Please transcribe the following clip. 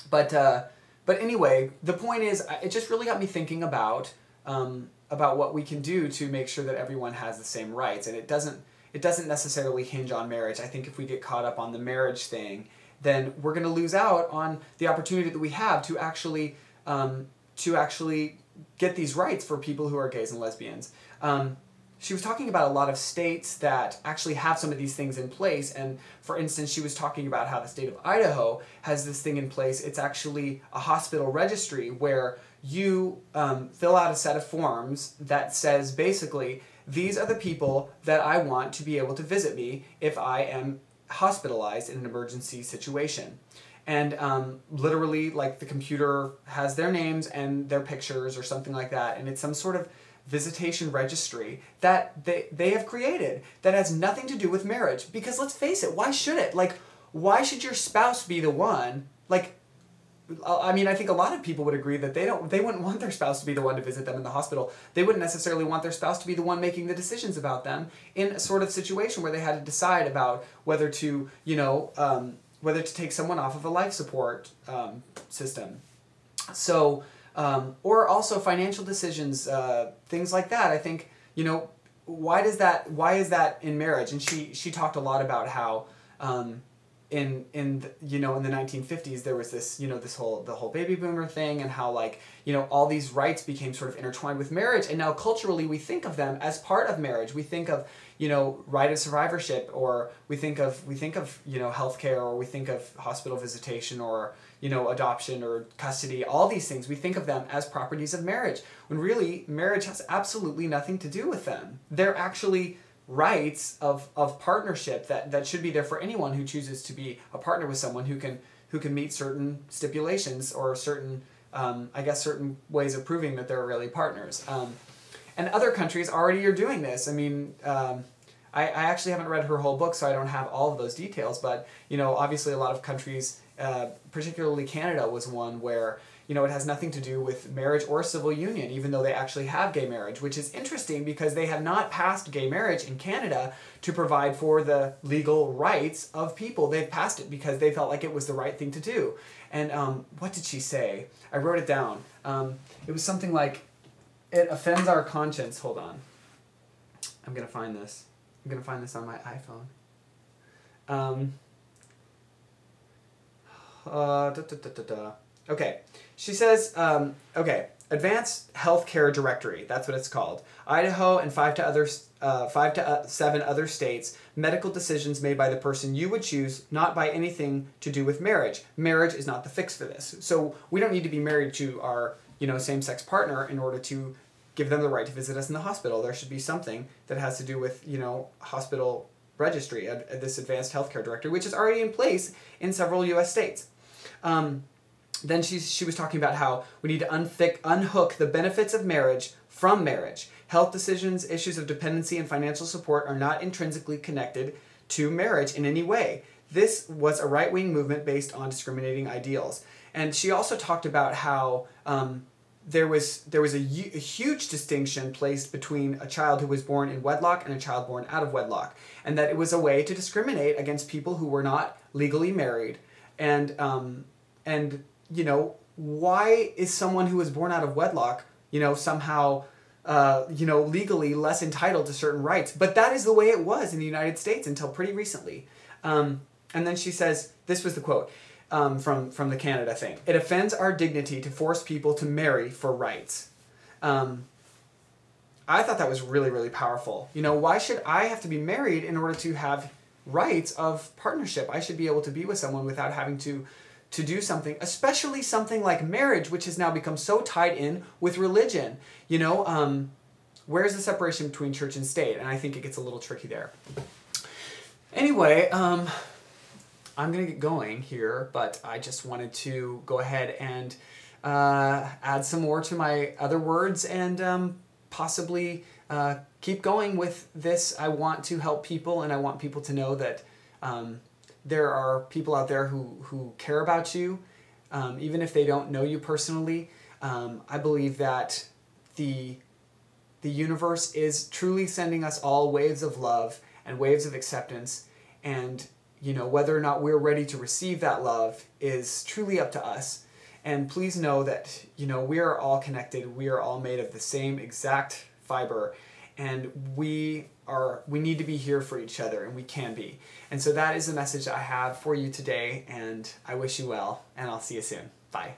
But anyway, the point is, it just really got me thinking about what we can do to make sure that everyone has the same rights, and it doesn't necessarily hinge on marriage. I think if we get caught up on the marriage thing, then we're going to lose out on the opportunity that we have to actually get these rights for people who are gays and lesbians. She was talking about a lot of states that actually have some of these things in place, and for instance, she was talking about how the state of Idaho has this thing in place. It's actually a hospital registry where you fill out a set of forms that says basically, these are the people that I want to be able to visit me if I am hospitalized in an emergency situation. And literally, like, the computer has their names and their pictures or something like that, and it's some sort of visitation registry that they have created that has nothing to do with marriage. Because let's face it, why should it? Like, why should your spouse be the one? Like, I mean, I think a lot of people would agree that they wouldn't want their spouse to be the one to visit them in the hospital. They wouldn't necessarily want their spouse to be the one making the decisions about them in a sort of situation where they had to decide about whether to, whether to take someone off of a life support system. So, or also financial decisions, things like that. I think, why is that in marriage? And she talked a lot about how in the 1950s there was this, the whole baby boomer thing, and how, like, all these rights became sort of intertwined with marriage, and now culturally we think of them as part of marriage. We think of, right of survivorship, or we think of healthcare, or we think of hospital visitation, or adoption or custody. All these things, we think of them as properties of marriage, when really marriage has absolutely nothing to do with them. They're actually rights of partnership that should be there for anyone who chooses to be a partner with someone who can meet certain stipulations, or certain certain ways of proving that they're really partners. And other countries already are doing this. I mean, I actually haven't read her whole book, so I don't have all of those details, but obviously a lot of countries, particularly Canada was one where it has nothing to do with marriage or civil union, even though they actually have gay marriage, which is interesting because they have not passed gay marriage in Canada to provide for the legal rights of people. They've passed it because they felt like it was the right thing to do. And what did she say? I wrote it down. It was something like, it offends our conscience. Hold on. I'm going to find this. I'm going to find this on my iPhone. Okay. She says, Advanced Healthcare Directory, that's what it's called. Idaho and 5 to 7 other states, medical decisions made by the person you would choose, not by anything to do with marriage. Marriage is not the fix for this. So we don't need to be married to our, same-sex partner in order to give them the right to visit us in the hospital. There should be something that has to do with, hospital registry, this Advanced Healthcare Directory, which is already in place in several U.S. states. Then she was talking about how we need to unhook the benefits of marriage from marriage. Health decisions, issues of dependency, and financial support are not intrinsically connected to marriage in any way. This was a right-wing movement based on discriminating ideals. And she also talked about how there was a huge distinction placed between a child who was born in wedlock and a child born out of wedlock, and that it was a way to discriminate against people who were not legally married. And why is someone who was born out of wedlock, somehow, legally less entitled to certain rights? But that is the way it was in the United States until pretty recently. And then she says, this was the quote from the Canada thing. It offends our dignity to force people to marry for rights. I thought that was really, really powerful. Why should I have to be married in order to have rights of partnership? I should be able to be with someone without having to do something, especially something like marriage, which has now become so tied in with religion. Where's the separation between church and state? And I think it gets a little tricky there. Anyway, I'm going to get going here, but I just wanted to go ahead and add some more to my other words and possibly keep going with this. I want to help people, and I want people to know that there are people out there who care about you, even if they don't know you personally. I believe that the universe is truly sending us all waves of love and waves of acceptance, and you know, whether or not we're ready to receive that love is truly up to us. And please know that, you know, we are all connected. We are all made of the same exact fiber, and we need to be here for each other, and we can be. And so that is the message I have for you today, and I wish you well, and I'll see you soon. Bye.